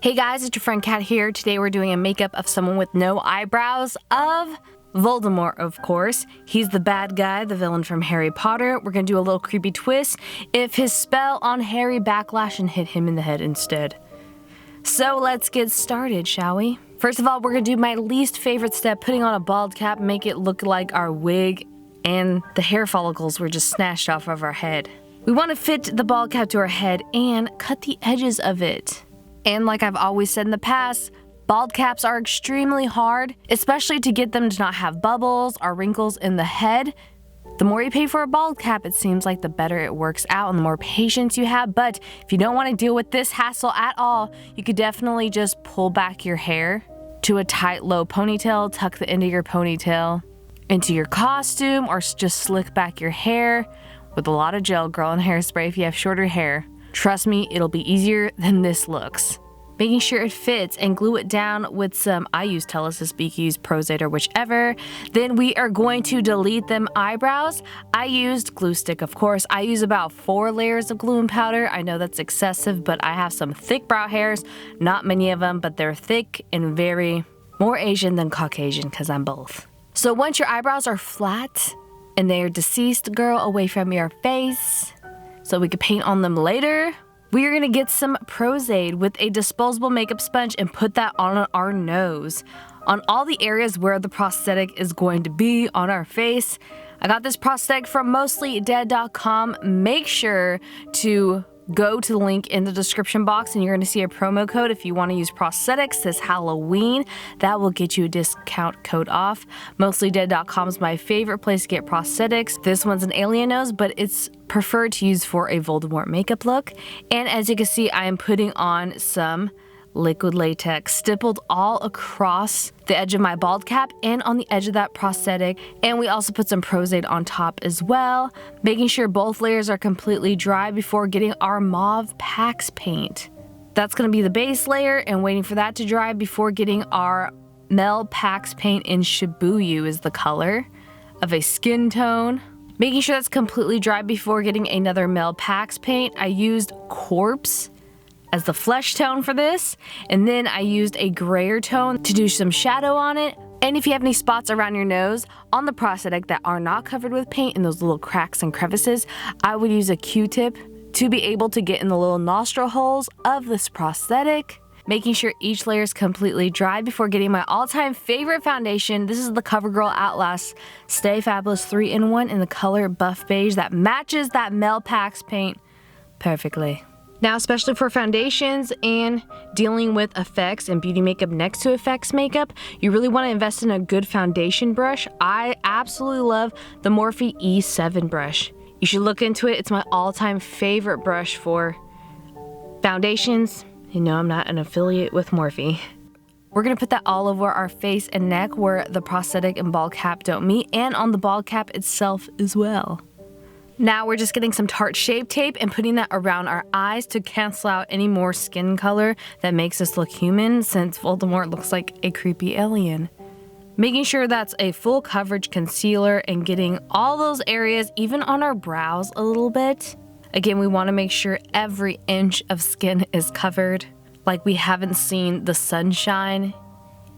Hey guys, it's your friend Kat here. Today we're doing a makeup of someone with no eyebrows, of Voldemort, of course. He's the bad guy, the villain from Harry Potter. We're gonna do a little creepy twist if his spell on Harry backlash and hit him in the head instead. So let's get started, shall we? First of all, we're gonna do my least favorite step, putting on a bald cap, make it look like our wig and the hair follicles were just snatched off of our head. We wanna fit the bald cap to our head and cut the edges of it. And like I've always said in the past, bald caps are extremely hard, especially to get them to not have bubbles or wrinkles in the head. The more you pay for a bald cap, it seems like the better it works out and the more patience you have. But if you don't want to deal with this hassle at all, you could definitely just pull back your hair to a tight low ponytail, tuck the end of your ponytail into your costume, or just slick back your hair with a lot of gel, girl, and hairspray if you have shorter hair. Trust me, it'll be easier than this looks. Making sure it fits and glue it down with some, I use Telesis, but you can use prosaide or whichever. Then we are going to delete them eyebrows. I used glue stick, of course. I use about 4 layers of glue and powder. I know that's excessive, but I have some thick brow hairs. Not many of them, but they're thick and very more Asian than Caucasian, because I'm both. So once your eyebrows are flat and they're deceased, girl, away from your face, so we could paint on them later, we are gonna get some prosaide with a disposable makeup sponge and put that on our nose, on all the areas where the prosthetic is going to be on our face. I got this prosthetic from mostlydead.com. Make sure to go to the link in the description box and you're going to see a promo code if you want to use prosthetics this Halloween. That will get you a discount code off. Mostlydead.com is my favorite place to get prosthetics. This one's an alien nose, but it's preferred to use for a Voldemort makeup look. And as you can see, I am putting on some liquid latex, stippled all across the edge of my bald cap and on the edge of that prosthetic. And we also put some prosaide on top as well, making sure both layers are completely dry before getting our Mauve Pax paint. That's going to be the base layer, and waiting for that to dry before getting our Mel Pax paint in Shibuya is the color of a skin tone. Making sure that's completely dry before getting another Mel Pax paint. I used Corpse as the flesh tone for this, and then I used a grayer tone to do some shadow on it. And if you have any spots around your nose on the prosthetic that are not covered with paint in those little cracks and crevices, I would use a Q-tip to be able to get in the little nostril holes of this prosthetic. Making sure each layer is completely dry before getting my all-time favorite foundation. This is the Covergirl Outlast Stay Fabulous 3-in-1 in the color Buff Beige that matches that Mel Pax paint perfectly. Now, especially for foundations and dealing with effects and beauty makeup next to effects makeup, you really want to invest in a good foundation brush. I absolutely love the Morphe E7 brush. You should look into it. It's my all-time favorite brush for foundations. You know I'm not an affiliate with Morphe. We're going to put that all over our face and neck where the prosthetic and bald cap don't meet, and on the bald cap itself as well. Now we're just getting some Tarte Shape Tape and putting that around our eyes to cancel out any more skin color that makes us look human, since Voldemort looks like a creepy alien. Making sure that's a full coverage concealer and getting all those areas, even on our brows a little bit. Again, we want to make sure every inch of skin is covered, like we haven't seen the sunshine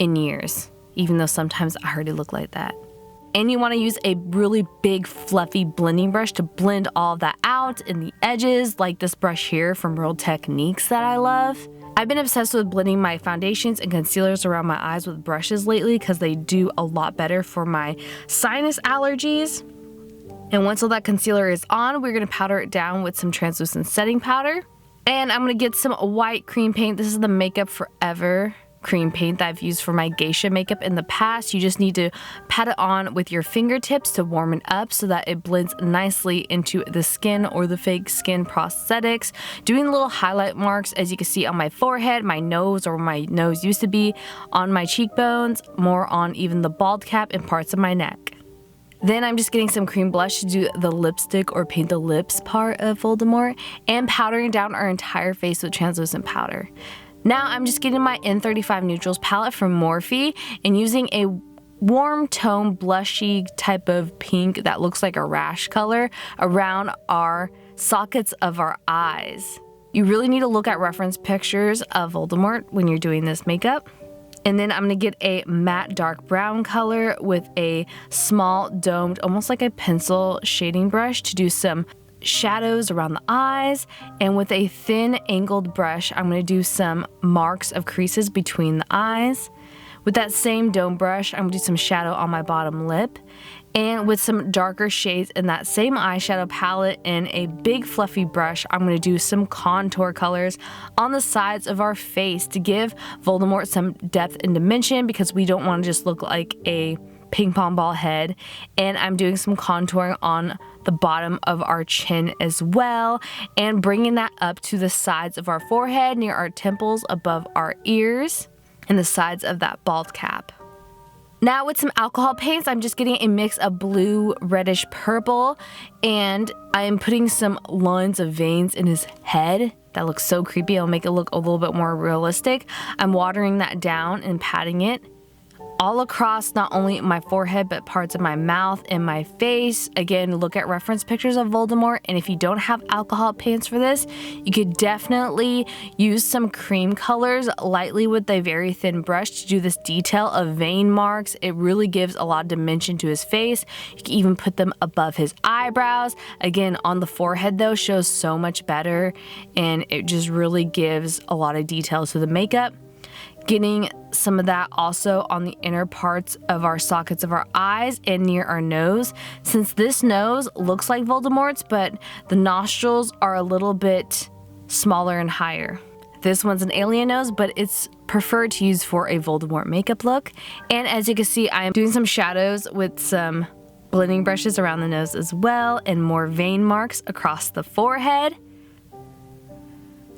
in years, even though sometimes I already look like that. And you want to use a really big fluffy blending brush to blend all of that out in the edges, like this brush here from Real Techniques that I love. I've been obsessed with blending my foundations and concealers around my eyes with brushes lately because they do a lot better for my sinus allergies. And once all that concealer is on, we're going to powder it down with some translucent setting powder. And I'm going to get some white cream paint. This is the Makeup Forever cream paint that I've used for my geisha makeup in the past. You just need to pat it on with your fingertips to warm it up so that it blends nicely into the skin or the fake skin prosthetics. Doing little highlight marks, as you can see, on my forehead, my nose, or where my nose used to be, on my cheekbones, more on even the bald cap and parts of my neck. Then I'm just getting some cream blush to do the lipstick or paint the lips part of Voldemort, and powdering down our entire face with translucent powder. Now I'm just getting my N35 Neutrals palette from Morphe and using a warm tone blushy type of pink that looks like a rash color around our sockets of our eyes. You really need to look at reference pictures of Voldemort when you're doing this makeup. And then I'm going to get a matte dark brown color with a small domed, almost like a pencil shading brush to do some shadows around the eyes. And with a thin angled brush, I'm going to do some marks of creases between the eyes. With that same dome brush, I'm going to do some shadow on my bottom lip. And with some darker shades in that same eyeshadow palette and a big fluffy brush, I'm going to do some contour colors on the sides of our face to give Voldemort some depth and dimension, because we don't want to just look like a ping pong ball head. And I'm doing some contouring on the bottom of our chin as well, and bringing that up to the sides of our forehead, near our temples, above our ears, and the sides of that bald cap. Now with some alcohol paints, I'm just getting a mix of blue, reddish purple, and I am putting some lines of veins in his head. That looks so creepy. I'll make it look a little bit more realistic. I'm watering that down and patting it all across not only my forehead, but parts of my mouth and my face. Again, look at reference pictures of Voldemort, and if you don't have alcohol paints for this, you could definitely use some cream colors lightly with a very thin brush to do this detail of vein marks. It really gives a lot of dimension to his face. You can even put them above his eyebrows. Again, on the forehead though, shows so much better, and it just really gives a lot of detail to the makeup. Getting some of that also on the inner parts of our sockets of our eyes and near our nose. Since this nose looks like Voldemort's, but the nostrils are a little bit smaller and higher. This one's an alien nose, but it's preferred to use for a Voldemort makeup look. And as you can see, I'm doing some shadows with some blending brushes around the nose as well, and more vein marks across the forehead.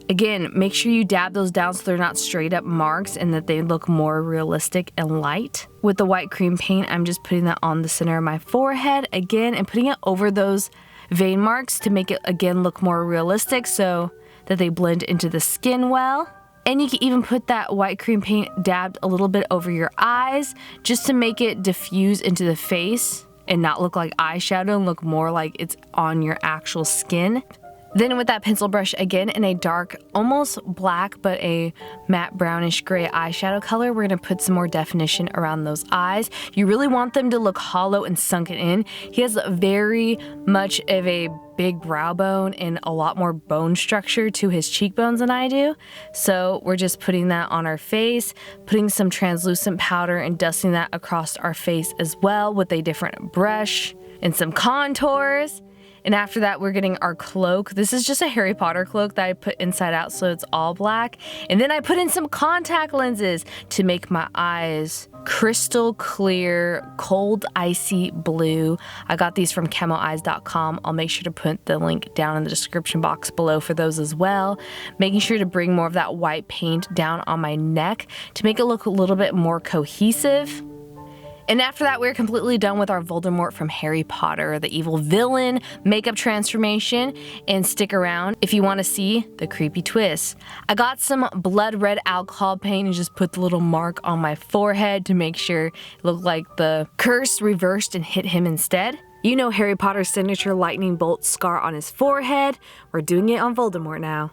Again, make sure you dab those down so they're not straight up marks and that they look more realistic and light. With the white cream paint, I'm just putting that on the center of my forehead again and putting it over those vein marks to make it again look more realistic so that they blend into the skin well. And you can even put that white cream paint dabbed a little bit over your eyes just to make it diffuse into the face and not look like eyeshadow and look more like it's on your actual skin. Then with that pencil brush again in a dark, almost black, but a matte brownish gray eyeshadow color, we're going to put some more definition around those eyes. You really want them to look hollow and sunken in. He has very much of a big brow bone and a lot more bone structure to his cheekbones than I do. So we're just putting that on our face, putting some translucent powder and dusting that across our face as well with a different brush and some contours. And after that, we're getting our cloak. This is just a Harry Potter cloak that I put inside out so it's all black. And then I put in some contact lenses to make my eyes crystal clear, cold, icy blue. I got these from chemoeyes.com. I'll make sure to put the link down in the description box below for those as well. Making sure to bring more of that white paint down on my neck to make it look a little bit more cohesive. And after that, we're completely done with our Voldemort from Harry Potter, the evil villain makeup transformation. And stick around if you want to see the creepy twist. I got some blood red alcohol paint and just put the little mark on my forehead to make sure it looked like the curse reversed and hit him instead. You know Harry Potter's signature lightning bolt scar on his forehead. We're doing it on Voldemort now.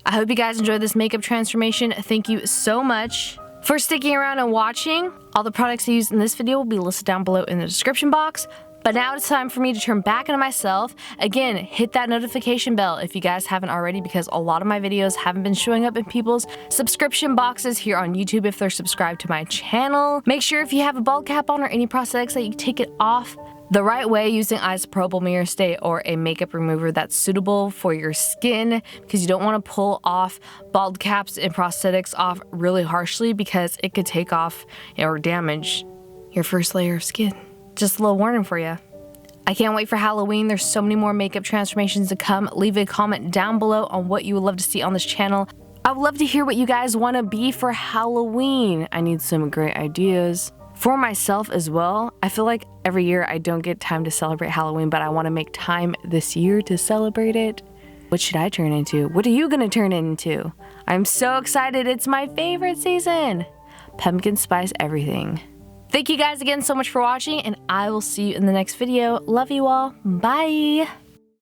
I hope you guys enjoyed this makeup transformation. Thank you so much for sticking around and watching. All the products I used in this video will be listed down below in the description box. But now it's time for me to turn back into myself. Again, hit that notification bell if you guys haven't already, because a lot of my videos haven't been showing up in people's subscription boxes here on YouTube if they're subscribed to my channel. Make sure if you have a bald cap on or any prosthetics that you take it off the right way using isopropyl mirror stay or a makeup remover that's suitable for your skin, because you don't want to pull off bald caps and prosthetics off really harshly because it could take off or damage your first layer of skin. Just a little warning for you. I can't wait for Halloween. There's so many more makeup transformations to come. Leave a comment down below on what you would love to see on this channel. I would love to hear what you guys want to be for Halloween. I need some great ideas. For myself as well, I feel like every year I don't get time to celebrate Halloween, but I want to make time this year to celebrate it. What should I turn into? What are you gonna turn into? I'm so excited. It's my favorite season. Pumpkin spice everything. Thank you guys again so much for watching, and I will see you in the next video. Love you all. Bye.